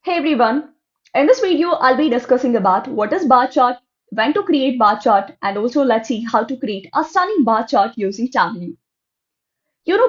Hey everyone, in this video I'll be discussing about what is bar chart, when to create bar chart, and also let's see how to create a stunning bar chart using Tableau.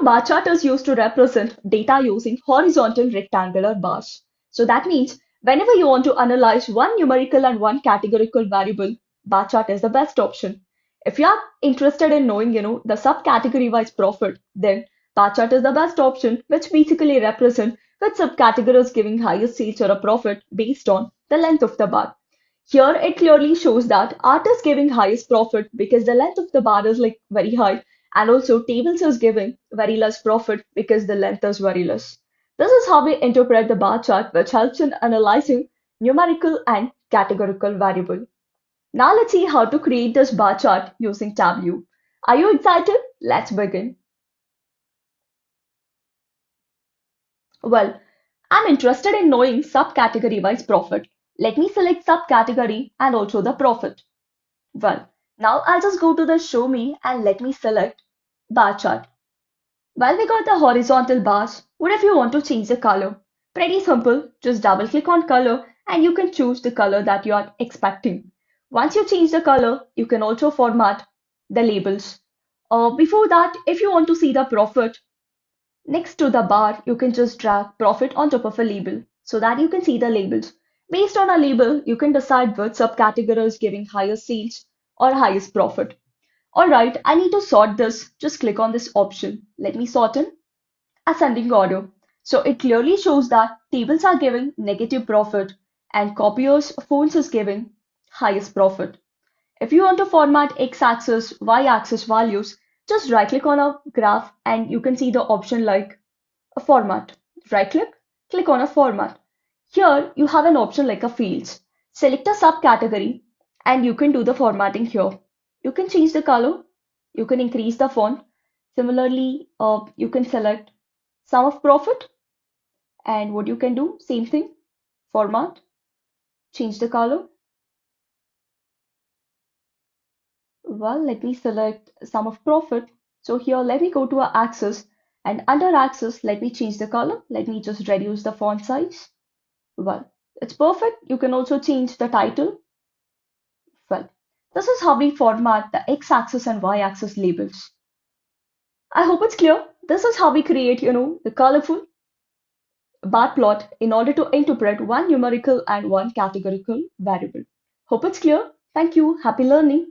Bar chart is used to represent data using horizontal rectangular bars. So that means whenever you want to analyze one numerical and one categorical variable, bar chart is the best option. If you are interested in knowing, the subcategory wise profit, then bar chart is the best option, which basically represent which subcategory is giving highest sales or a profit based on the length of the bar. Here it clearly shows that art is giving highest profit because the length of the bar is like very high, and also tables is giving very less profit because the length is very less. This is how we interpret the bar chart, which helps in analyzing numerical and categorical variable. Now let's see how to create this bar chart using Tableau. Are you excited? Let's begin. Well, I'm interested in knowing subcategory wise profit. Let me select subcategory and also the profit. Well, now I'll just go to the show me and let me select bar chart. Well, we got the horizontal bars. What if you want to change the color? Pretty simple. Just double click on color and you can choose the color that you are expecting. Once you change the color, you can also format the labels. Before that, if you want to see the profit next to the bar, you can just drag profit on top of a label so that you can see the labels. Based on a label, you can decide which subcategory is giving highest sales or highest profit. Alright, I need to sort this. Just click on this option. Let me sort in ascending order. So it clearly shows that tables are giving negative profit and copiers phones is giving highest profit. If you want to format x-axis, y-axis values, just right click on a graph and you can see the option like a format. Right click, click on a format. Here you have an option like a fields. Select a subcategory and you can do the formatting here. You can change the color, you can increase the font. Similarly, you can select sum of profit, and what you can do, same thing, format, change the color. Well, let me select sum of profit. So here, let me go to our axis, and under axis, let me change the color. Let me just reduce the font size. Well, it's perfect. You can also change the title. Well, this is how we format the x-axis and y-axis labels. I hope it's clear. This is how we create, the colorful bar plot in order to interpret one numerical and one categorical variable. Hope it's clear. Thank you. Happy learning.